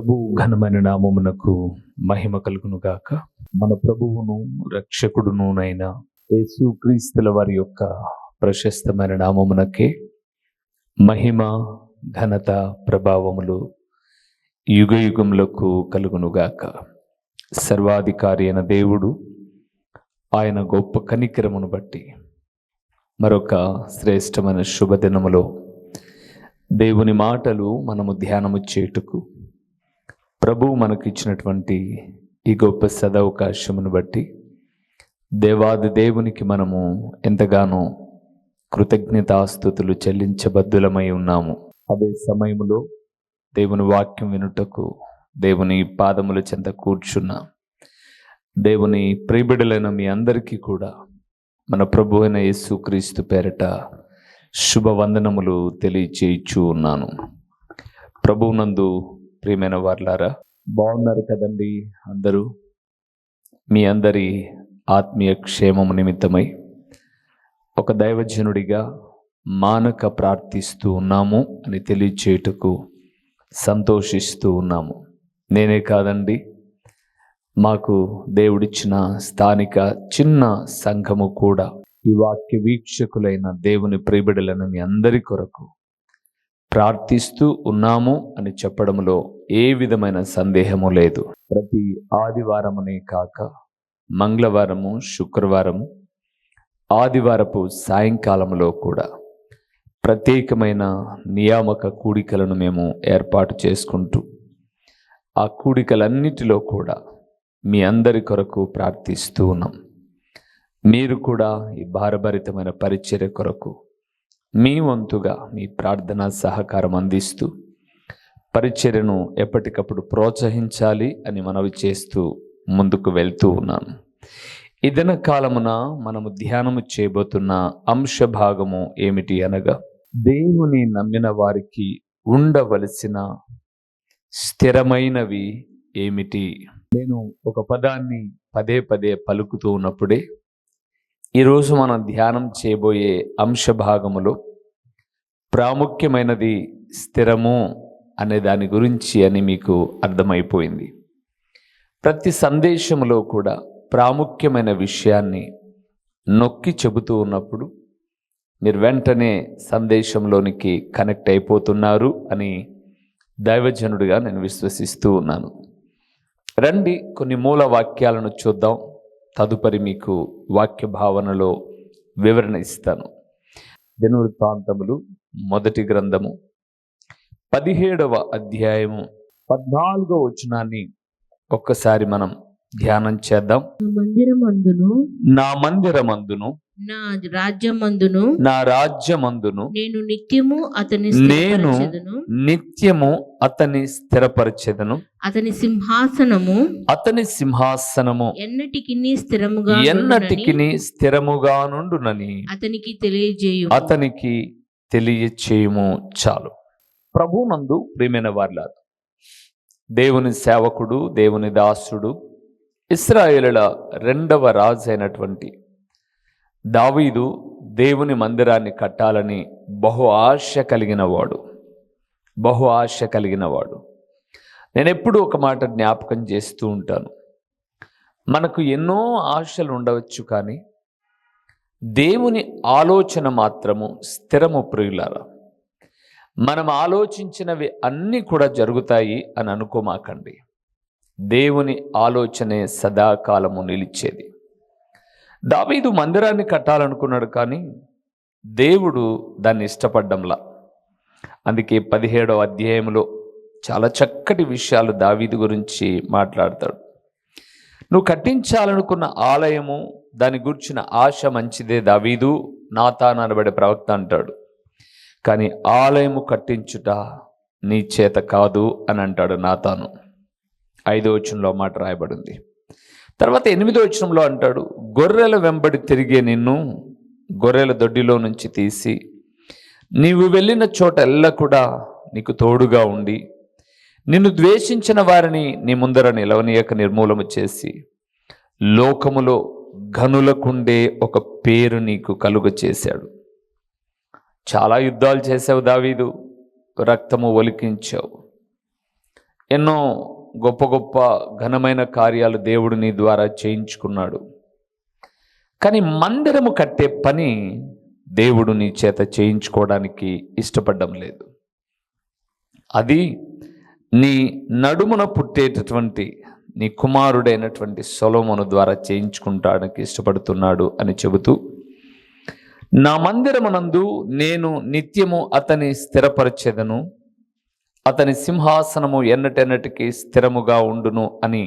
ప్రభు ఘనమైన నామమునకు మహిమ కలుగును గాక. మన ప్రభువును రక్షకుడునునైన యేసుక్రీస్తుల వారి యొక్క ప్రశస్తమైన నామమునకే మహిమ, ఘనత, ప్రభావములు యుగయుగములకు కలుగును గాక. సర్వాధికారి అయిన దేవుడు ఆయన గొప్ప కనికరమును బట్టి మరొక శ్రేష్టమైన శుభదినములో దేవుని మాటలు మనము ధ్యానము చేయుటకు ప్రభువు మనకు ఇచ్చినటువంటి ఈ గొప్ప సదవకాశమును బట్టి దేవాది దేవునికి మనము ఎంతగానో కృతజ్ఞతాస్తుతులు చెల్లించబద్దులమై ఉన్నాము. అదే సమయంలో దేవుని వాక్యం వినుటకు దేవుని పాదముల చెంత కూర్చున్న దేవుని ప్రియబిడ్డలైన మీ అందరికీ కూడా మన ప్రభు అయిన యేసుక్రీస్తు పేరట శుభవందనములు తెలియచేయచ్చు ఉన్నాను. ప్రభువునందు ప్రియమైన వారులారా, బాగున్నారు కదండి అందరూ? మీ అందరి ఆత్మీయ క్షేమము నిమిత్తమై ఒక దైవజనుడిగా మానక ప్రార్థిస్తూ ఉన్నాము అని తెలియచేయుటకు సంతోషిస్తూ ఉన్నాము. నేనే కాదండి, మాకు దేవుడిచ్చిన స్థానిక చిన్న సంఘము కూడా ఈ వాక్య వీక్షకులైన దేవుని ప్రియబిడ్డలను మీ అందరి కొరకు ప్రార్థిస్తూ ఉన్నాము అని చెప్పడంలో ఏ విధమైన సందేహము లేదు. ప్రతి ఆదివారమునే కాక మంగళవారము, శుక్రవారము, ఆదివారపు సాయంకాలంలో కూడా ప్రత్యేకమైన నియామక కూడికలను మేము ఏర్పాటు చేసుకుంటూ ఆ కూడికలన్నిటిలో కూడా మీ అందరి కొరకు ప్రార్థిస్తూ ఉన్నాం. మీరు కూడా ఈ భారభరితమైన పరిచర్య కొరకు మీ వంతుగా మీ ప్రార్థనా సహకారం అందిస్తూ పరిచర్యను ఎప్పటికప్పుడు ప్రోత్సహించాలి అని మనవి చేస్తూ ముందుకు వెళ్తూ ఉన్నాను. ఈ దిన కాలమున మనము ధ్యానము చేయబోతున్న అంశ భాగము ఏమిటి అనగా, దేవుని నమ్మిన వారికి ఉండవలసిన స్థిరమైనవి ఏమిటి. నేను ఒక పదాన్ని పదే పదే పలుకుతూ ఉన్నప్పుడే ఈరోజు మనం ధ్యానం చేయబోయే అంశ భాగములో ప్రాముఖ్యమైనది స్థిరము అనే దాని గురించి అని మీకు అర్థమైపోయింది. ప్రతి సందేశంలో కూడా ప్రాముఖ్యమైన విషయాన్ని నొక్కి చెబుతూ ఉన్నప్పుడు మీరు వెంటనే సందేశంలోనికి కనెక్ట్ అయిపోతున్నారు అని దైవజనుడిగా నేను విశ్వసిస్తూ ఉన్నాను. రండి, కొన్ని మూల వాక్యాలను చూద్దాం. తదుపరి మీకు వాక్య భావనలో వివరణ ఇస్తాను. దినవృత్తాంతములు మొదటి గ్రంథము 17వ అధ్యాయము 14వ వచనాన్ని ఒక్కసారి మనం ధ్యానం చేద్దాం. నా మందిరమందును నా రాజ్యమందును నేను నిత్యము అతని స్థిరపరచెదను. అతని సింహాసనము ఎన్నటికి స్థిరముగా నుండునని అతనికి తెలియచేయుము. చాలు. ప్రభువునందు ప్రియమైన వారులారా, దేవుని సేవకుడు, దేవుని దాసుడు, ఇశ్రాయేలుల రెండవ రాజు అయినటువంటి దావీదు దేవుని మందిరాన్ని కట్టాలని బహు ఆశ కలిగిన వాడు. నేను ఎప్పుడూ ఒక మాట జ్ఞాపకం చేస్తూ ఉంటాను. మనకు ఎన్నో ఆశలు ఉండవచ్చు, కానీ దేవుని ఆలోచన మాత్రము స్థిరము. ప్రియులారా, మనం ఆలోచించినవి అన్నీ కూడా జరుగుతాయి అని అనుకోమాకండి. దేవుని ఆలోచనే సదాకాలము నిలిచేది. దావీదు మందిరాన్ని కట్టాలనుకున్నాడు, కానీ దేవుడు దాన్ని ఇష్టపడ్డంలా. అందుకే 17వ అధ్యాయంలో చాలా చక్కటి విషయాలు దావీదు గురించి మాట్లాడతాడు. నువ్వు కట్టించాలనుకున్న ఆలయము, దాని గురించిన ఆశ మంచిదే దావీదు, నాతాను అనబడే ప్రవక్త అంటాడు. కానీ ఆలయము కట్టించుట నీ చేత కాదు అని అంటాడు నాతాను. 5వ వచనంలో మాట రాయబడింది. తర్వాత 8వ వచనంలో అంటాడు, గొర్రెల వెంబడి తిరిగే నిన్ను గొర్రెల దొడ్డిలో నుంచి తీసి నీవు వెళ్ళిన చోట ఎల్లా కూడా నీకు తోడుగా ఉండి నిన్ను ద్వేషించిన వారిని నీ ముందర నిలవనీయక నిర్మూలము చేసి లోకములో ఘనులకుండే ఒక పేరు నీకు కలుగ చేశాడు. చాలా యుద్ధాలు చేసావు దావీదు, రక్తము ఒలికించావు, ఎన్నో గొప్ప గొప్ప ఘనమైన కార్యాలు దేవుడు నీ ద్వారా చేయించుకున్నాడు. కానీ మందిరము కట్టే పని దేవుడు నీ చేత చేయించుకోవడానికి ఇష్టపడడం లేదు. అది నీ నడుమున పుట్టేటటువంటి నీ కుమారుడైనటువంటి సొలొమోను ద్వారా చేయించుకుంటానికి ఇష్టపడుతున్నాడు అని చెబుతూ, నా మందిరమునందు నేను నిత్యము అతని స్థిరపరచెదను, అతని సింహాసనము ఎన్నటెన్నటికి స్థిరముగా ఉండును అని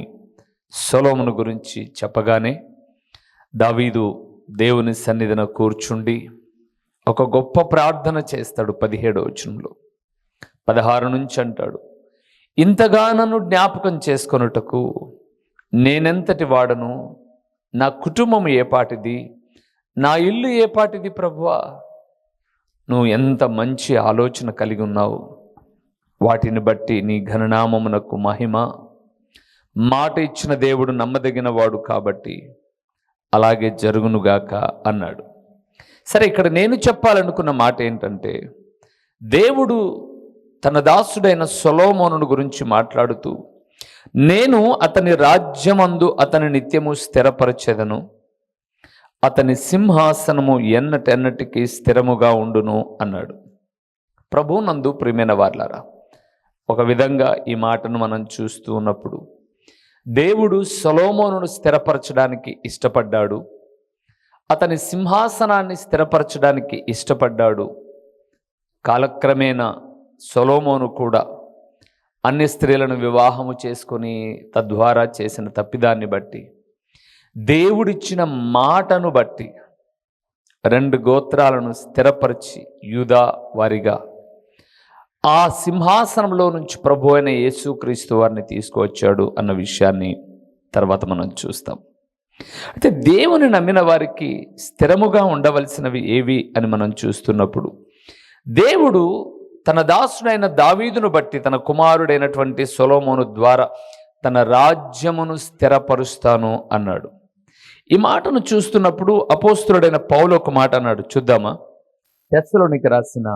సొలొమోను గురించి చెప్పగానే దావీదు దేవుని సన్నిధిన కూర్చుండి ఒక గొప్ప ప్రార్థన చేస్తాడు. 17వ వచనంలో 16 నుంచి అంటాడు, ఇంతగా నన్ను జ్ఞాపకం చేసుకొనుటకు నేనెంతటి వాడను, నా కుటుంబం ఏపాటిది, నా ఇల్లు ఏపాటిది ప్రభువా. నువ్వు ఎంత మంచి ఆలోచన కలిగి ఉన్నావు, వాటిని బట్టి నీ ఘననామమునకు మహిమ. మాట ఇచ్చిన దేవుడు నమ్మదగిన వాడు కాబట్టి అలాగే జరుగునుగాక అన్నాడు. సరే, ఇక్కడ నేను చెప్పాలనుకున్న మాట ఏంటంటే, దేవుడు తన దాసుడైన సొలొమోను గురించి మాట్లాడుతూ, నేను అతని రాజ్యమందు అతని నిత్యము స్థిరపరచెదను, అతని సింహాసనము ఎన్నటెన్నటికి స్థిరముగా ఉండును అన్నాడు. ప్రభువునందు ప్రియమైన వారలారా, ఒక విధంగా ఈ మాటను మనం చూస్తూ ఉన్నప్పుడు దేవుడు సొలొమోనును స్థిరపరచడానికి ఇష్టపడ్డాడు, అతని సింహాసనాన్ని స్థిరపరచడానికి ఇష్టపడ్డాడు. కాలక్రమేణా సొలొమోను కూడా అన్య స్త్రీలను వివాహము చేసుకొని తద్వారా చేసిన తప్పిదాన్ని బట్టి, దేవుడిచ్చిన మాటను బట్టి 2 గోత్రాలను స్థిరపరిచి యూదా వారిగా ఆ సింహాసనంలో నుంచి ప్రభు అయిన యేసుక్రీస్తు వారిని తీసుకువచ్చాడు అన్న విషయాన్ని తర్వాత మనం చూస్తాం. అయితే దేవుని నమ్మిన వారికి స్థిరముగా ఉండవలసినవి ఏవి అని మనం చూస్తున్నప్పుడు, దేవుడు తన దాసుడైన దావీదును బట్టి తన కుమారుడైనటువంటి సొలొమోను ద్వారా తన రాజ్యమును స్థిరపరుస్తాను అన్నాడు. ఈ మాటను చూస్తున్నప్పుడు అపోస్తలుడైన పౌలు ఒక మాట అన్నాడు, చూద్దామా? తెస్సలోనికి రాసిన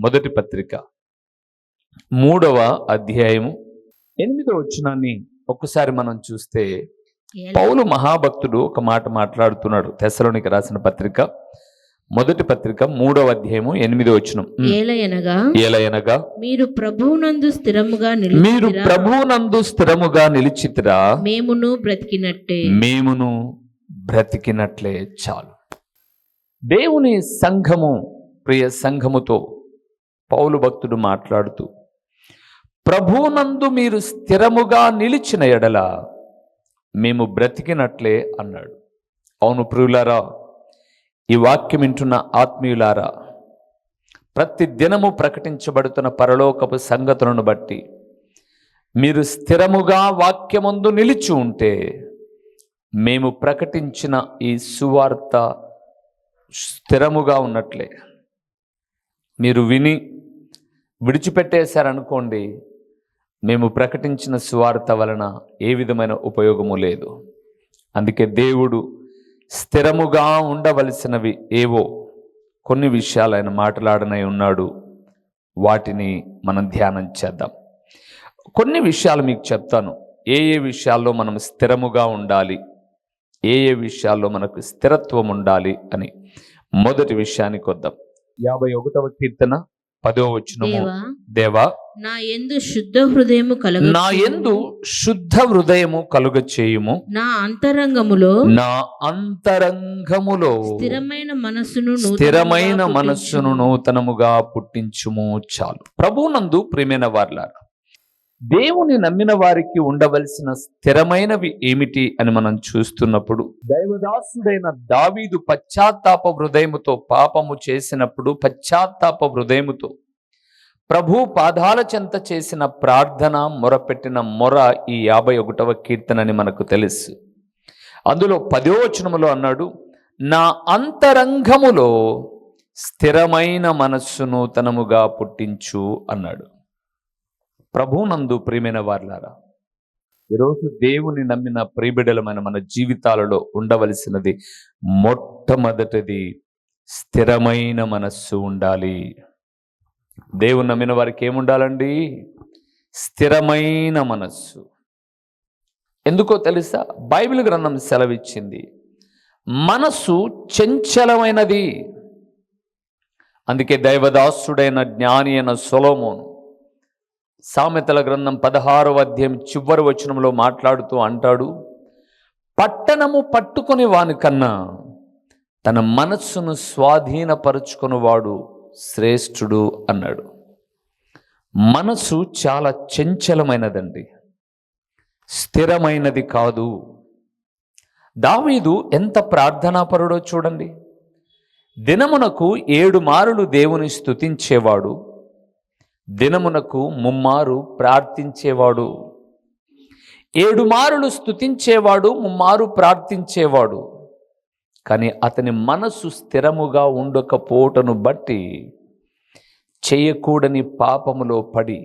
మొదటి పత్రిక 3వ అధ్యాయము 8వ వచనాన్ని ఒక్కసారి మనం చూస్తే, పౌలు మహాభక్తుడు ఒక మాట మాట్లాడుతున్నాడు. తెస్సలోనికి రాసిన పత్రిక మొదటి పత్రిక 3వ అధ్యాయము 8వ వచనం, ఏలయనగా మీరు ప్రభువునందు స్థిరముగా నిలిచితిరా, మేమును బ్రతికినట్లే చాలు. దేవుని సంఘము, ప్రియ సంఘముతో పౌలు భక్తుడు మాట్లాడుతూ, ప్రభువునందు మీరు స్థిరముగా నిలిచిన ఎడల మేము బ్రతికినట్లే అన్నాడు. అవును ప్రియులారా, ఈ వాక్యం వింటున్న ఆత్మీయులారా, ప్రతి దినము ప్రకటించబడుతున్న పరలోకపు సంగతులను బట్టి మీరు స్థిరముగా వాక్యమందు నిలిచి ఉంటే, మేము ప్రకటించిన ఈ సువార్త స్థిరముగా ఉన్నట్లే. మీరు విని విడిచిపెట్టేశారనుకోండి, మేము ప్రకటించిన సువార్త వలన ఏ విధమైన ఉపయోగము లేదు. అందుకే దేవుడు స్థిరముగా ఉండవలసినవి ఏవో కొన్ని విషయాలు ఆయన మాట్లాడనై ఉన్నాడు. వాటిని మనం ధ్యానం చేద్దాం. కొన్ని విషయాలు మీకు చెప్తాను, ఏ విషయాల్లో మనం స్థిరముగా ఉండాలి, ఏ విషయాల్లో మనకు స్థిరత్వం ఉండాలి అని. మొదటి విషయానికి వద్దాం. 51వ కీర్తన 10వ వచనము, దేవా నా యందు శుద్ధ హృదయము కలుగ చేయుము, నా అంతరంగములో స్థిరమైన మనస్సును నూతనముగా పుట్టించుము చాలు. ప్రభువునందు ప్రియమైన వారలారా, దేవుని నమ్మిన వారికి ఉండవలసిన స్థిరమైనవి ఏమిటి అని మనం చూస్తున్నప్పుడు, దైవదాసుడైన దావీదు పశ్చాత్తాప హృదయముతో పాపము చేసినప్పుడు పశ్చాత్తాప హృదయముతో ప్రభు పాదాల చెంత చేసిన ప్రార్థన, మొరపెట్టిన మొర ఈ 51వ కీర్తన అని మనకు తెలుసు. అందులో 10వ వచనములో అన్నాడు, నా అంతరంగములో స్థిరమైన మనస్సును తనముగా పుట్టించు అన్నాడు. ప్రభువునందు ప్రియమైన వారలారా, ఈరోజు దేవుని నమ్మిన ప్రియబిడ్డలమైన మన జీవితాలలో ఉండవలసినది మొట్టమొదటిది స్థిరమైన మనస్సు ఉండాలి. దేవుని నమ్మిన వారికి ఏముండాలండి? స్థిరమైన మనస్సు. ఎందుకో తెలుసా? బైబిల్ గ్రంథం సెలవిచ్చింది, మనస్సు చంచలమైనది. అందుకే దైవదాసుడైన జ్ఞాని అయిన సొలొమోను సామెతల గ్రంథం 16వ అధ్యాయం చివరి వచనంలో మాట్లాడుతూ అంటాడు, పట్టణము పట్టుకొని వానికన్నా తన మనస్సును స్వాధీనపరుచుకునివాడు శ్రేష్ఠుడు అన్నాడు. మనసు చాలా చంచలమైనదండి, స్థిరమైనది కాదు. దావీదు ఎంత ప్రార్థనాపరుడో చూడండి. దినమునకు 7 మారులు దేవుని స్తుతించేవాడు, దినమునకు 3 మారు ప్రార్థించేవాడు. 7 మారులు స్తుతించేవాడు, 3 మారు ప్రార్థించేవాడు. కానీ అతని మనసు స్థిరముగా ఉండకపోవటను బట్టి చేయకూడని పాపములో పడి,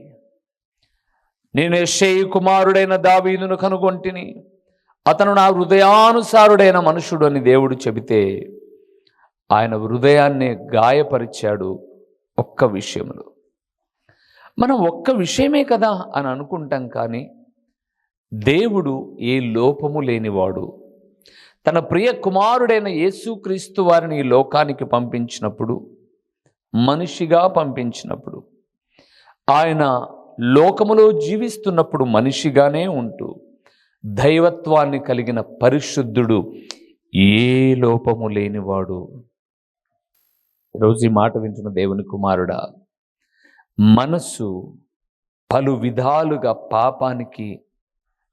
నేను యెష్షయి కుమారుడైన దావీదును కనుగొంటిని, అతను నా హృదయానుసారుడైన మనుషుడు అని దేవుడు చెబితే ఆయన హృదయాన్ని గాయపరిచాడు ఒక్క విషయంలో. మనం ఒక్క విషయమే కదా అని అనుకుంటాం, కానీ దేవుడు ఏ లోపము లేనివాడు. తన ప్రియ కుమారుడైన యేసుక్రీస్తు వారిని ఈ లోకానికి పంపించినప్పుడు, మనిషిగా పంపించినప్పుడు, ఆయన లోకములో జీవిస్తున్నప్పుడు మనిషిగానే ఉంటూ దైవత్వాన్ని కలిగిన పరిశుద్ధుడు, ఏ లోపము లేనివాడు. ఈరోజు ఈ మాట వింటున్న దేవుని కుమారుడా, మనస్సు పలు విధాలుగా పాపానికి,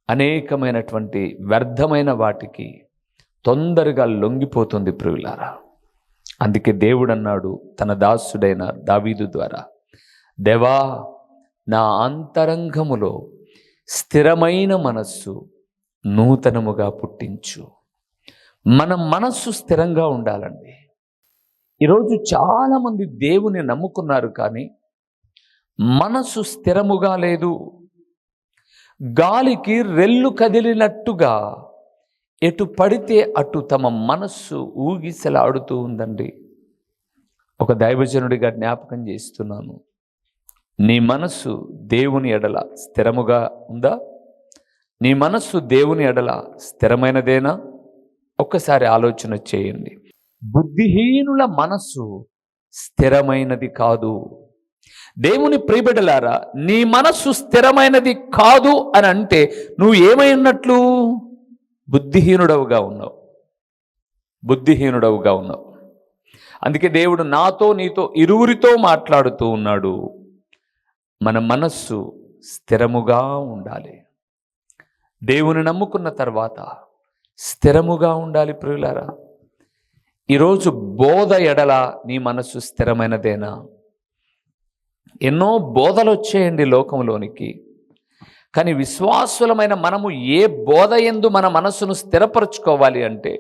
అనేకమైనటువంటి వ్యర్థమైన వాటికి తొందరగా లొంగిపోతుంది ప్రియులారా. అందుకే దేవుడు అన్నాడు తన దాసుడైన దావీదు ద్వారా, దేవా నా అంతరంగములో స్థిరమైన మనస్సు నూతనముగా పుట్టించు. మన మనస్సు స్థిరంగా ఉండాలండి. ఈరోజు చాలామంది దేవుని నమ్ముకున్నారు, కానీ మనసు స్థిరముగా లేదు. గాలికి రెల్లు కదిలినట్టుగా ఎటు పడితే అటు తమ మనస్సు ఊగిసలాడుతూ ఉందండి. ఒక దైవజనుడిగా జ్ఞాపకం చేస్తున్నాను, నీ మనస్సు దేవుని ఎడల స్థిరముగా ఉందా? నీ మనస్సు దేవుని ఎడల స్థిరమైనదేనా? ఒక్కసారి ఆలోచన చేయండి. బుద్ధిహీనుల మనస్సు స్థిరమైనది కాదు. దేవుని ప్రియబిడ్డలారా, నీ మనస్సు స్థిరమైనది కాదు అని అంటే నువ్వు ఏమై ఉన్నట్లు? బుద్ధిహీనుడవుగా ఉన్నావు, బుద్ధిహీనుడవుగా ఉన్నావు. అందుకే దేవుడు నాతో నీతో ఇరువురితో మాట్లాడుతూ ఉన్నాడు, మన మనస్సు స్థిరముగా ఉండాలి. దేవుని నమ్ముకున్న తర్వాత స్థిరముగా ఉండాలి ప్రియులారా. ఈరోజు బోధ ఎడల నీ మనస్సు స్థిరమైనదేనా? ఎన్నో బోధలు వచ్చేయండి లోకంలోనికి, కానీ విశ్వాసులమైన మనము ఏ బోధ యందు మన మనస్సును స్థిరపరచుకోవాలి అంటే,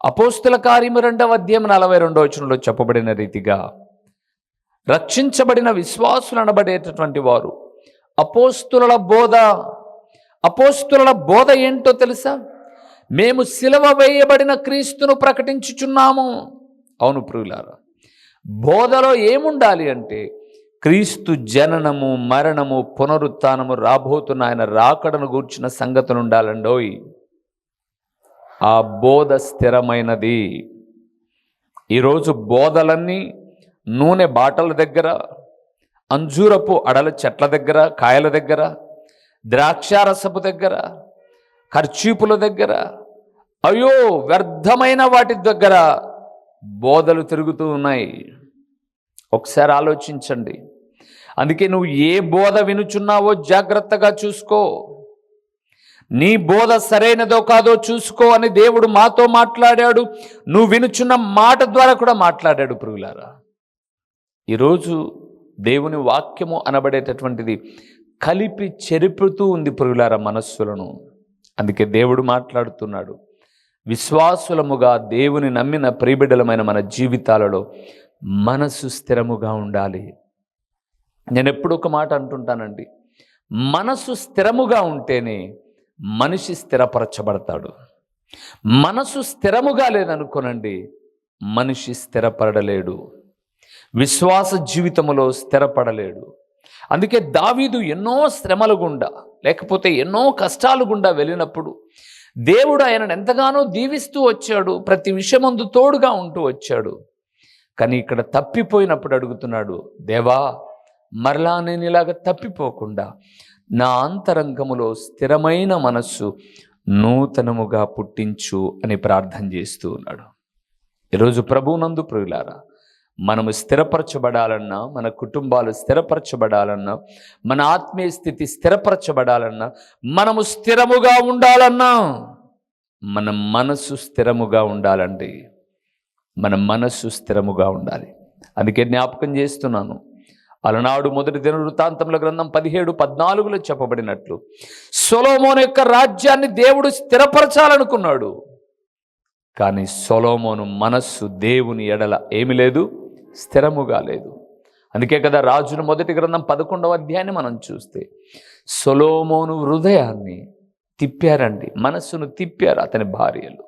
అపోస్తుల కార్యము 2వ అధ్యాయం 42వ వచనంలో చెప్పబడిన రీతిగా రక్షించబడిన విశ్వాసులు అనబడేటటువంటి వారు అపోస్తుల బోధ ఏంటో తెలుసా? మేము సిలువ వేయబడిన క్రీస్తును ప్రకటించుచున్నాము. అవును ప్రియులారా, బోధలో ఏముండాలి అంటే క్రీస్తు జననము, మరణము, పునరుత్థానము, రాబోతున్న ఆయన రాకడను గూర్చిన సంగతులు ఉండాలండోయ్. ఆ బోధ స్థిరమైనది. ఈరోజు బోధలన్నీ నూనె బాటల దగ్గర, అంజూరపు అడల చెట్ల దగ్గర, కాయల దగ్గర, ద్రాక్షారసపు దగ్గర, ఖర్చీపుల దగ్గర, అయ్యో వ్యర్థమైన వాటి దగ్గర బోధలు తిరుగుతూ ఉన్నాయి. ఒకసారి ఆలోచించండి. అందుకే నువ్వు ఏ బోధ వినుచున్నావో జాగ్రత్తగా చూసుకో. నీ బోధ సరైనదో కాదో చూసుకో అని దేవుడు మాతో మాట్లాడాడు. నువ్వు వినుచున్న మాట ద్వారా కూడా మాట్లాడాడు ప్రియులారా. ఈరోజు దేవుని వాక్యము అనబడేటటువంటిది కలిపి చెరుపుతూ ఉంది ప్రియులారా మనస్సులను. అందుకే దేవుడు మాట్లాడుతున్నాడు, విశ్వాసులముగా దేవుని నమ్మిన ప్రియబిడ్డలమైన మన జీవితాలలో మనసు స్థిరముగా ఉండాలి. నేను ఎప్పుడు ఒక మాట అంటుంటానండి, మనసు స్థిరముగా ఉంటేనే మనిషి స్థిరపరచబడతాడు. మనసు స్థిరముగా లేదనుకోనండి, మనిషి స్థిరపడలేడు, విశ్వాస జీవితములో స్థిరపడలేడు. అందుకే దావీదు ఎన్నో శ్రమల గుండా, లేకపోతే ఎన్నో కష్టాలు గుండా వెళ్ళినప్పుడు దేవుడు ఆయనను ఎంతగానో దీవిస్తూ వచ్చాడు, ప్రతి విషయమందు తోడుగా ఉంటూ వచ్చాడు. కానీ ఇక్కడ తప్పిపోయినప్పుడు అడుగుతున్నాడు, దేవా మరలా నేను ఇలాగ తప్పిపోకుండా నా అంతరంగములో స్థిరమైన మనస్సు నూతనముగా పుట్టించు అని ప్రార్థన చేస్తూ ఉన్నాడు. ఈరోజు ప్రభువునందు ప్రియులారా, మనము స్థిరపరచబడాలన్నా, మన కుటుంబాలు స్థిరపరచబడాలన్నా, మన ఆత్మీయ స్థితి స్థిరపరచబడాలన్నా, మనము స్థిరముగా ఉండాలన్నా మన మనస్సు స్థిరముగా ఉండాలండి. మన మనస్సు స్థిరముగా ఉండాలి. అందుకే జ్ఞాపకం చేస్తున్నాను, అలనాడు మొదటి దినవృత్తాంతముల గ్రంథం 17:14 చెప్పబడినట్లు సొలొమోను యొక్క రాజ్యాన్ని దేవుడు స్థిరపరచాలనుకున్నాడు. కానీ సొలొమోను మనస్సు దేవుని ఎడల ఏమి లేదు, స్థిరముగా లేదు. అందుకే కదా రాజుల మొదటి గ్రంథం 11వ అధ్యాయాన్ని మనం చూస్తే సొలొమోను హృదయాన్ని తిప్పారండి, మనస్సును తిప్పారు అతని భార్యలు.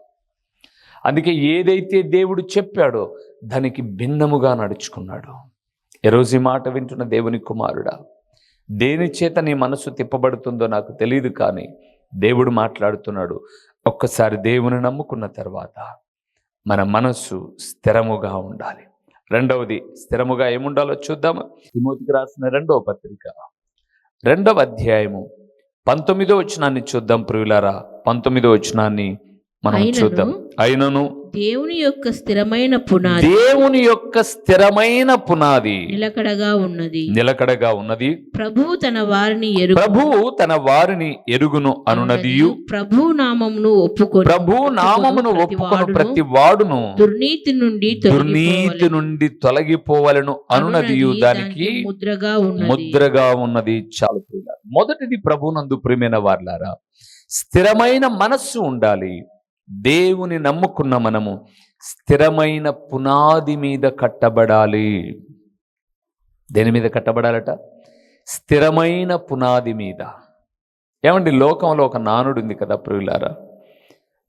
అందుకే ఏదైతే దేవుడు చెప్పాడో దానికి భిన్నముగా నడుచుకున్నాడు. ఈరోజు ఈ మాట వింటున్న దేవుని కుమారుడా, దేని చేత నీ మనసు తిప్పబడుతుందో నాకు తెలియదు, కానీ దేవుడు మాట్లాడుతున్నాడు. ఒక్కసారి దేవుని నమ్ముకున్న తర్వాత మన మనస్సు స్థిరముగా ఉండాలి. రెండవది స్థిరముగా ఏముండాలో చూద్దాము. తిమోతికి రాసిన 2వ పత్రిక 2వ అధ్యాయము 19వ వచనాన్ని చూద్దాం ప్రియులారా. 19వ వచనాన్ని మనం చూద్దాం. అయినను దేవుని యొక్క స్థిరమైన పునాది, దేవుని యొక్క స్థిరమైన పునాది నిలకడగా ఉన్నది. ప్రభువు తన వారిని ఎరుగును అనునదియు, ప్రభు నామమును ఒప్పుకొను ప్రతి వాడును దుర్నీతి నుండి తొలగిపోవలను అనునదియు దానికి ముద్రగా ఉన్నది. చాలు ప్రియులారా, మొదటిది ప్రభునందు ప్రియమైన వారలారా, స్థిరమైన మనస్సు ఉండాలి. దేవుని నమ్ముకున్న మనము స్థిరమైన పునాది మీద కట్టబడాలి. దేని మీద కట్టబడాలట? స్థిరమైన పునాది మీద. ఏమండి, లోకంలో ఒక నానుడు ఉంది కదా ప్రియులారా,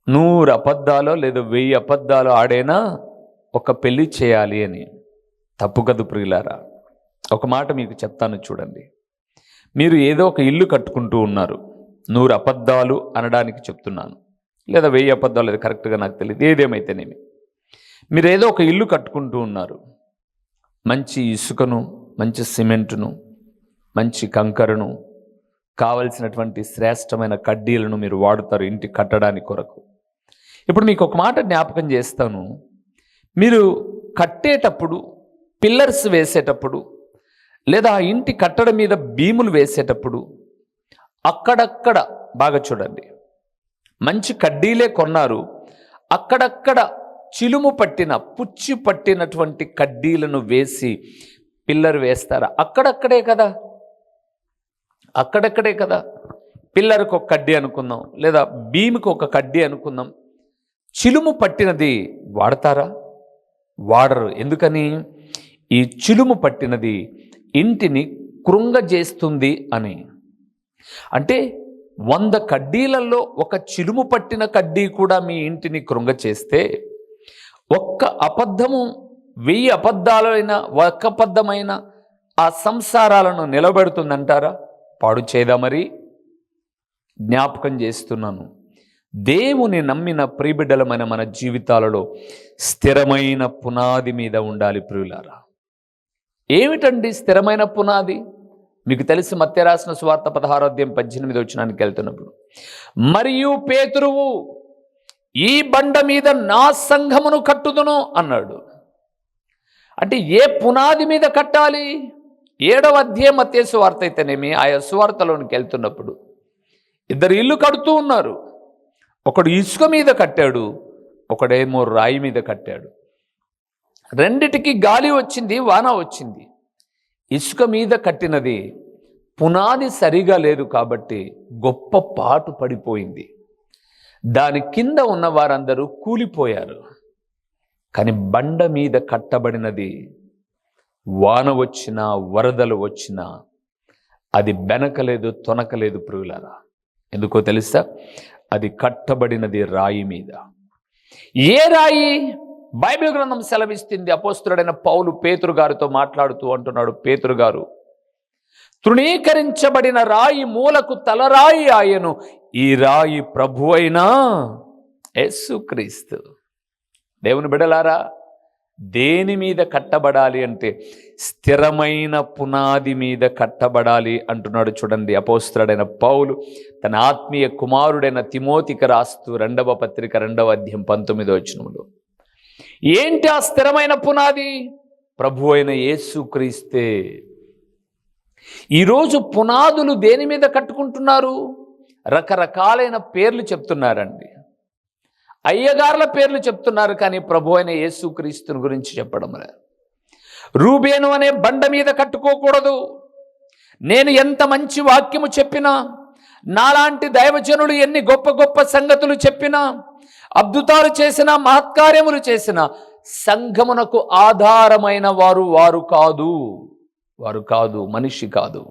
100 అబద్ధాలో లేదా 1000 అబద్ధాలు ఆడైనా ఒక పెళ్లి చేయాలి అని. తప్పు కదా ప్రియులారా. ఒక మాట మీకు చెప్తాను చూడండి. మీరు ఏదో ఒక ఇల్లు కట్టుకుంటూ ఉన్నారు, 100 అబద్ధాలు అనడానికి చెప్తున్నాను, లేదా 1000 అబద్ధాలు, లేదా కరెక్ట్గా నాకు తెలియదు, ఏదేమైతేనేమి మీరు ఏదో ఒక ఇల్లు కట్టుకుంటూ ఉన్నారు. మంచి ఇసుకను, మంచి సిమెంటును, మంచి కంకరను, కావలసినటువంటి శ్రేష్టమైన కడ్డీలను మీరు వాడుతారు ఇంటి కట్టడానికి కొరకు. ఇప్పుడు మీకు ఒక మాట జ్ఞాపకం చేస్తాను. మీరు కట్టేటప్పుడు, పిల్లర్స్ వేసేటప్పుడు, లేదా ఆ ఇంటి కట్టడం మీద బీములు వేసేటప్పుడు అక్కడక్కడ బాగా చూడండి, మంచి కడ్డీలే కొన్నారు, అక్కడక్కడ చిలుము పట్టిన, పుచ్చి పట్టినటువంటి కడ్డీలను వేసి పిల్లర్ వేస్తారా? అక్కడక్కడే కదా, అక్కడక్కడే కదా. పిల్లర్కి ఒక కడ్డీ అనుకుందాం, లేదా బీమ్కి ఒక కడ్డీ అనుకుందాం. చిలుము పట్టినది వాడతారా? వాడరు. ఎందుకని? ఈ చిలుము పట్టినది ఇంటిని కృంగజేస్తుంది అని. అంటే 100 కడ్డీలలో ఒక చిలుము పట్టిన కడ్డీ కూడా మీ ఇంటిని కృంగ చేస్తే, ఒక్క అబద్ధము 1000 అబద్ధాలైన, ఒక్క అబద్ధమైన ఆ సంసారాలను నిలబెడుతుందంటారా? పాడు చేయదా? మరి జ్ఞాపకం చేస్తున్నాను, దేవుని నమ్మిన ప్రియబిడ్డలమైన మన జీవితాలలో స్థిరమైన పునాది మీద ఉండాలి ప్రియులారా. ఏమిటండి స్థిరమైన పునాది? మీకు తెలిసి మత్తయి రాసిన సువార్త 16వ అధ్యాయం 18వ వచనానికి వెళ్తున్నప్పుడు, మరియు పేతురువు ఈ బండ మీద నా సంఘమును కట్టుదును అన్నాడు. అంటే ఏ పునాది మీద కట్టాలి? 7వ అధ్యాయం మత్తయి సువార్త అయితేనేమి, ఆయా సువార్తలోనికి వెళ్తున్నప్పుడు 2 ఇల్లు కడుతూ ఉన్నారు. ఒకడు ఇసుక మీద కట్టాడు, ఒకడేమో రాయి మీద కట్టాడు. రెండిటికి గాలి వచ్చింది, వాన వచ్చింది. ఇసుక మీద కట్టినది పునాది సరిగా లేదు కాబట్టి గొప్ప పాటు పడిపోయింది. దాని కింద ఉన్న వారందరూ కూలిపోయారు. కానీ బండ మీద కట్టబడినది వాన వచ్చినా, వరదలు వచ్చినా అది బెనకలేదు, తొనకలేదు ప్రియులారా. ఎందుకో తెలుసా? అది కట్టబడినది రాయి మీద. ఏ రాయి? బైబిల్ గ్రంథం సెలవిస్తుంది. అపోస్తలుడైన పౌలు పేతురు గారితో మాట్లాడుతూ అంటున్నాడు, పేతురు గారు, తృణీకరించబడిన రాయి మూలకు తలరాయి ఆయను. ఈ రాయి ప్రభు అయిన యేసుక్రీస్తు. దేవుని బిడ్డలారా, దేని మీద కట్టబడాలి అంటే స్థిరమైన పునాది మీద కట్టబడాలి అంటున్నాడు. చూడండి, అపోస్తలుడైన పౌలు తన ఆత్మీయ కుమారుడైన తిమోతికి రాస్తూ 2వ పత్రిక 2వ అధ్యాయం 19వ వచనంలో, ఏంటి ఆ స్థిరమైన పునాది? ప్రభు అయిన యేసుక్రీస్తే. ఈరోజు పునాదులు దేని మీద కట్టుకుంటున్నారు? రకరకాలైన పేర్లు చెప్తున్నారండి. అయ్యగార్ల పేర్లు చెప్తున్నారు, కానీ ప్రభు అయిన యేసుక్రీస్తుని గురించి చెప్పడం లేదు. రూబేను అనే బండ మీద కట్టుకోకూడదు. నేను ఎంత మంచి వాక్యము చెప్పినా, నాలాంటి దైవజనులు ఎన్ని గొప్ప గొప్ప సంగతులు చెప్పినా, అద్భుతాలు చేసిన, మహత్కార్యములు చేసిన, సంఘమునకు ఆధారమైన వారు కాదు, మనిషి కాదు,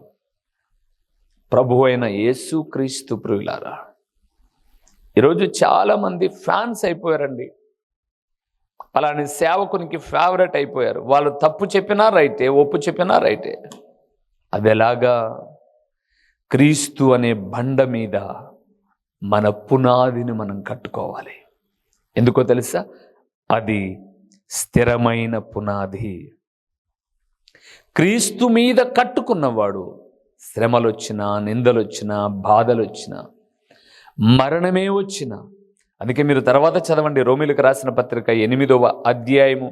ప్రభు అయిన యేసుక్రీస్తు. ప్రియులారా, ఈరోజు చాలామంది ఫ్యాన్స్ అయిపోయారండి. అలాంటి సేవకునికి ఫేవరెట్ అయిపోయారు. వాళ్ళు తప్పు చెప్పినా రైటే, ఒప్పు చెప్పినా రైటే. అది ఎలాగా? క్రీస్తు అనే బండ మీద మన పునాదిని మనం కట్టుకోవాలి. ఎందుకో తెలుసా? అది స్థిరమైన పునాది. క్రీస్తు మీద కట్టుకున్నవాడు శ్రమలొచ్చినా, నిందలొచ్చినా, బాధలొచ్చినా, మరణమే వచ్చినా, అందుకే మీరు తర్వాత చదవండి, రోమీలకు రాసిన పత్రిక 8వ అధ్యాయము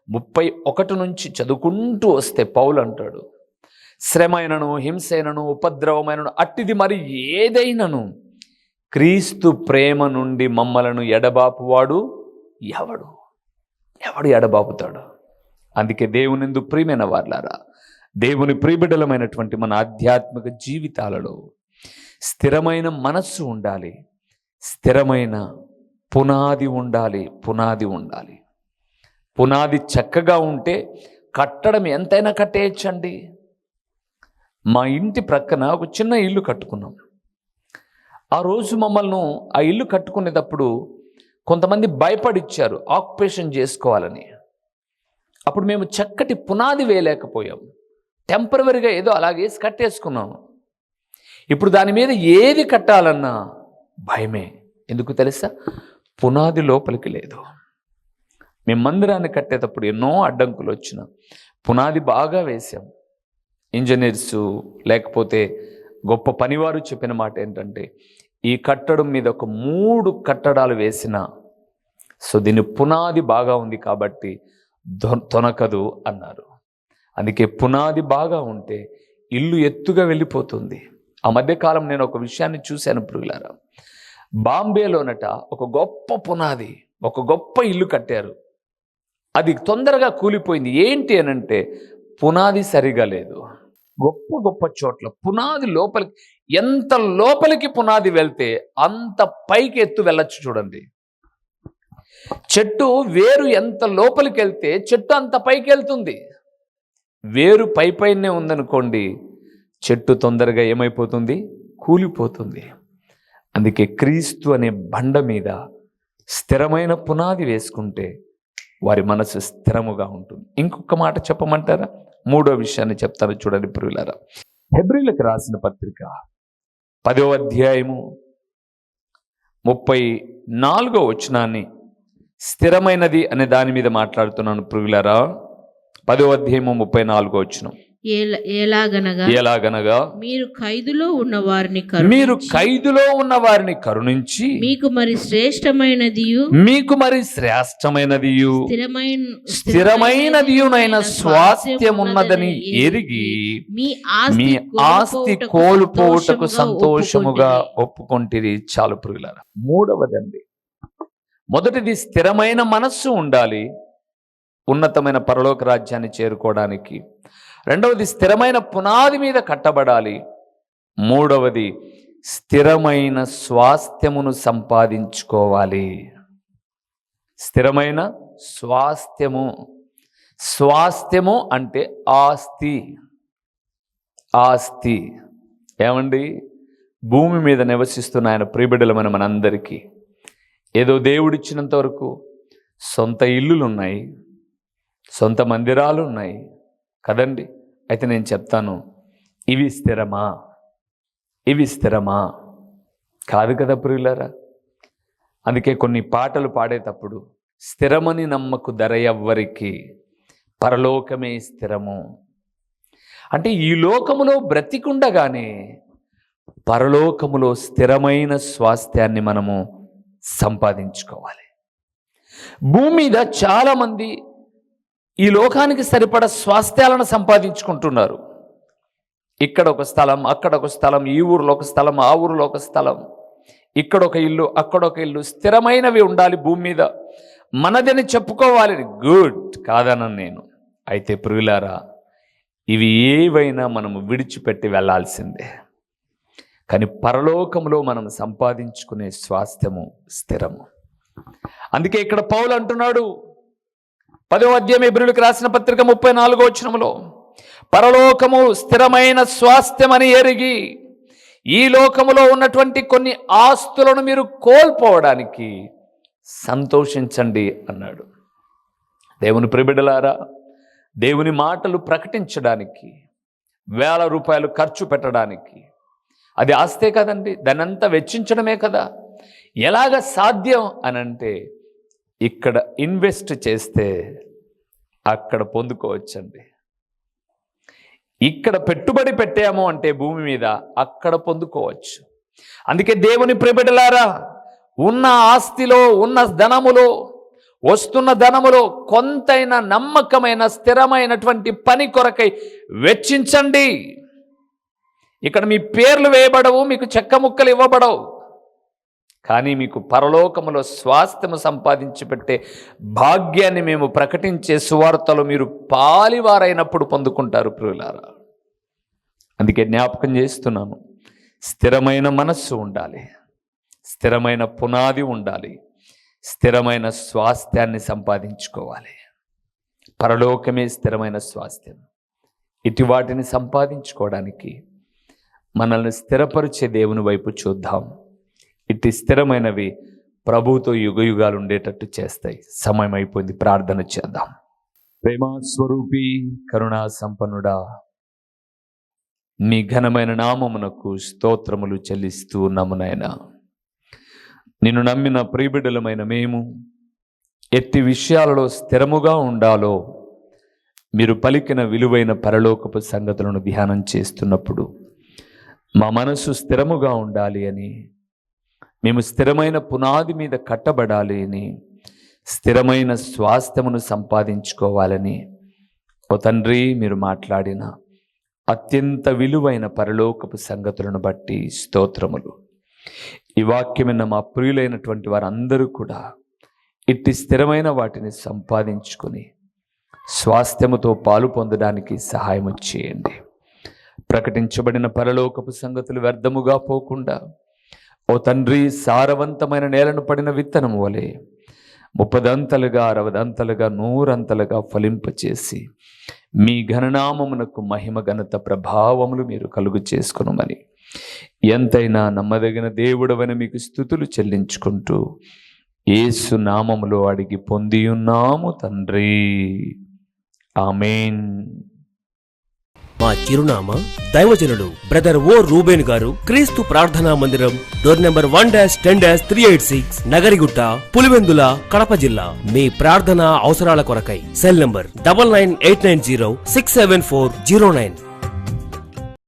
31 నుంచి చదువుకుంటూ వస్తే పౌలు అంటాడు, శ్రమైనను, హింసైనను, ఉపద్రవమైనను, అట్టిది మరి ఏదైనను క్రీస్తు ప్రేమ నుండి మమ్మలను ఎడబాపువాడు ఎవడు ఎడబాపుతాడు? అందుకే దేవునిందు ప్రియమైన వార్లారా, దేవుని ప్రియబిడ్డలమైనటువంటి మన ఆధ్యాత్మిక జీవితాలలో స్థిరమైన మనస్సు ఉండాలి, స్థిరమైన పునాది ఉండాలి. పునాది చక్కగా ఉంటే కట్టడం ఎంతైనా కట్టేయచ్చండి. మా ఇంటి ప్రక్కన ఒక చిన్న ఇల్లు కట్టుకున్నాం. ఆ రోజు మమ్మల్ని ఆ ఇల్లు కట్టుకునేటప్పుడు కొంతమంది భయపడిచ్చారు ఆక్యుపేషన్ చేసుకోవాలని. అప్పుడు మేము చక్కటి పునాది వేయలేకపోయాం. టెంపరవరీగా ఏదో అలాగే కట్టేసుకున్నాము. ఇప్పుడు దాని మీద ఏది కట్టాలన్నా భయమే. ఎందుకు తెలుసా? పునాది లోపలికి లేదు. మేము మందిరాన్ని కట్టేటప్పుడు ఎన్నో అడ్డంకులు వచ్చిన పునాది బాగా వేశాం. ఇంజనీర్సు లేకపోతే గొప్ప పనివారు చెప్పిన మాట ఏంటంటే, ఈ కట్టడం మీద ఒక 3 కట్టడాలు వేసిన, సో దీని పునాది బాగా ఉంది కాబట్టి తొనకదు అన్నారు. అందుకే పునాది బాగా ఉంటే ఇల్లు ఎత్తుగా వెళ్ళిపోతుంది. ఆ మధ్యకాలం నేను ఒక విషయాన్ని చూశాను ప్రియులారా. బాంబేలోనట ఒక గొప్ప పునాది, ఒక గొప్ప ఇల్లు కట్టారు. అది తొందరగా కూలిపోయింది. ఏంటి అనంటే పునాది సరిగా లేదు. గొప్ప గొప్ప చోట్ల పునాది లోపలికి, ఎంత లోపలికి పునాది వెళ్తే అంత పైకి ఎత్తు వెళ్ళొచ్చు. చూడండి, చెట్టు వేరు ఎంత లోపలికి వెళ్తే చెట్టు అంత పైకి వెళ్తుంది. వేరు పైనే ఉందనుకోండి, చెట్టు తొందరగా ఏమైపోతుంది? కూలిపోతుంది. అందుకే క్రీస్తు అనే బండ మీద స్థిరమైన పునాది వేసుకుంటే వారి మనసు స్థిరముగా ఉంటుంది. ఇంకొక మాట చెప్పమంటారా? 3వ విషయాన్ని చెప్తాను, చూడండి ప్రియులారా. హెబ్రీలకు రాసిన పత్రిక 10వ అధ్యాయము 34వ వచనాన్ని, స్థిరమైనది అనే దాని మీద మాట్లాడుతున్నాను ప్రియులారా. 10వ అధ్యాయము 34వ వచనం, ఎలాగనగా మీరు ఖైదులో ఉన్న వారిని కరుణించి మీకు మరి శ్రేష్టమైనదియు స్థిరమైనదియునైన స్వాస్థ్యమున్నదని ఎరిగి మీ ఆస్తి కోల్పోవుటకు సంతోషముగా ఒప్పుకొంటిరి. చాలు ప్రియులారా. 3వదండి, మొదటిది స్థిరమైన మనస్సు ఉండాలి ఉన్నతమైన పరలోక రాజ్యాన్ని చేరుకోవడానికి. 2వది స్థిరమైన పునాది మీద కట్టబడాలి. 3వది స్థిరమైన స్వాస్థ్యమును సంపాదించుకోవాలి. స్థిరమైన స్వాస్థ్యము అంటే ఆస్తి. ఏమండి, భూమి మీద నివసిస్తున్న ఆయన ప్రియబిడ్డలమైన మనందరికీ ఏదో దేవుడిచ్చినంత వరకు సొంత ఇల్లులు ఉన్నాయి, సొంత మందిరాలు ఉన్నాయి కదండి. అయితే నేను చెప్తాను, ఇవి స్థిరమా? ఇవి స్థిరమా? కాదు కదా ప్రియులారా. అందుకే కొన్ని పాటలు పాడేటప్పుడు స్థిరమని నమ్మకు ధర ఎవ్వరికి, పరలోకమే స్థిరము. అంటే ఈ లోకములో బ్రతికుండగానే పరలోకములో స్థిరమైన స్వాస్థ్యాన్ని మనము సంపాదించుకోవాలి. భూమి మీద చాలామంది ఈ లోకానికి సరిపడ స్వాస్థ్యాలను సంపాదించుకుంటున్నారు. ఇక్కడ ఒక స్థలం, అక్కడ ఒక స్థలం, ఈ ఊరిలో ఒక స్థలం, ఆ ఊరిలో ఒక స్థలం, ఇక్కడ ఒక ఇల్లు, అక్కడ ఒక ఇల్లు, స్థిరమైనవి ఉండాలి భూమి మీద, మనదని చెప్పుకోవాలి. గుడ్, కాదనను నేను. అయితే ప్రియులారా, ఇవి ఏవైనా మనము విడిచిపెట్టి వెళ్ళాల్సిందే. కానీ పరలోకంలో మనం సంపాదించుకునే స్వాస్థ్యము స్థిరము. అందుకే ఇక్కడ పౌలు అంటున్నాడు 10వ అధ్యాయం హెబ్రీయులకు రాసిన పత్రిక 34వ వచనములో, పరలోకము స్థిరమైన స్వాస్థ్యమని ఎరిగి ఈ లోకములో ఉన్నటువంటి కొన్ని ఆస్తులను మీరు కోల్పోవడానికి సంతోషించండి అన్నాడు. దేవుని ప్రియబిడ్డలారా, దేవుని మాటలు ప్రకటించడానికి వేల రూపాయలు ఖర్చు పెట్టడానికి అది ఆస్తే కదండి, దాన్నంతా వెచ్చించడమే కదా. ఎలాగ సాధ్యం అనంటే ఇక్కడ ఇన్వెస్ట్ చేస్తే అక్కడ పొందుకోవచ్చండి. ఇక్కడ పెట్టుబడి పెట్టాము అంటే భూమి మీద అక్కడ పొందుకోవచ్చు. అందుకే దేవుని ప్రియబిడ్డలారా, ఉన్న ఆస్తిలో, ఉన్న ధనములో, వస్తున్న ధనములో కొంతైనా నమ్మకమైన స్థిరమైనటువంటి పని కొరకై వెచ్చించండి. ఇక్కడ మీ పేర్లు వేయబడవు, మీకు చెక్క ముక్కలు ఇవ్వబడవు, కానీ మీకు పరలోకములో స్వాస్థ్యము సంపాదించి పెట్టే భాగ్యాన్ని మేము ప్రకటించే సువార్తలో మీరు పాలివారైనప్పుడు పొందుకుంటారు ప్రియులారా. అందుకే జ్ఞాపకం చేస్తున్నాను, స్థిరమైన మనస్సు ఉండాలి, స్థిరమైన పునాది ఉండాలి, స్థిరమైన స్వాస్థ్యాన్ని సంపాదించుకోవాలి. పరలోకమే స్థిరమైన స్వాస్థ్యం. ఇటు వాటిని సంపాదించుకోవడానికి మనల్ని స్థిరపరిచే దేవుని వైపు చూద్దాం. ఇటు స్థిరమైనవి ప్రభువుతో యుగయుగాలు ఉండేటట్టు చేస్తాయి. సమయం అయిపోయింది, ప్రార్థన చేద్దాం. ప్రేమ స్వరూపి, కరుణా సంపన్నుడా, మీ ఘనమైన నామమునకు స్తోత్రములు చెల్లిస్తూ ఉన్నాము నాయనా. నిన్ను నమ్మిన ప్రియబిడ్డలమైన మేము ఎట్టి విషయాలలో స్థిరముగా ఉండాలో మీరు పలికిన విలువైన పరలోకపు సంగతులను ధ్యానం చేస్తున్నప్పుడు మా మనసు స్థిరముగా ఉండాలి అని, మేము స్థిరమైన పునాది మీద కట్టబడాలి అని, స్థిరమైన స్వాస్థ్యమును సంపాదించుకోవాలని ఓ తండ్రి మీరు మాట్లాడిన అత్యంత విలువైన పరలోకపు సంగతులను బట్టి స్తోత్రములు. ఈ వాక్యమైన మా ప్రియులైనటువంటి వారందరూ కూడా ఇట్టి స్థిరమైన వాటిని సంపాదించుకొని స్వాస్థ్యముతో పాలు పొందడానికి సహాయం చేయండి. ప్రకటించబడిన పరలోకపు సంగతులు వ్యర్థముగా పోకుండా ఓ తండ్రి, సారవంతమైన నేలను పడిన విత్తనము వలె 30 అంతలుగా 60 అంతలుగా 100 అంతలుగా ఫలింపచేసి మీ ఘననామమునకు మహిమ ఘనత ప్రభావములు మీరు కలుగు చేసుకొనుమని ఎంతైనా నమ్మదగిన దేవుడవని మీకు స్తుతులు చెల్లించుకుంటూ యేసు నామములో అడిగి పొందియున్నాము తండ్రి, ఆమేన్. మా చిరునామా దైవజనుడు బ్రదర్ ఓ రూబేన్ గారు, క్రీస్తు ప్రార్థనా మందిరం, డోర్ నెంబర్ 1-10-386, నగరిగుట్ట, పులివెందుల, కడప జిల్లా. మీ ప్రార్థనా అవసరాల కొరకై సెల్ నంబర్ 9989067409.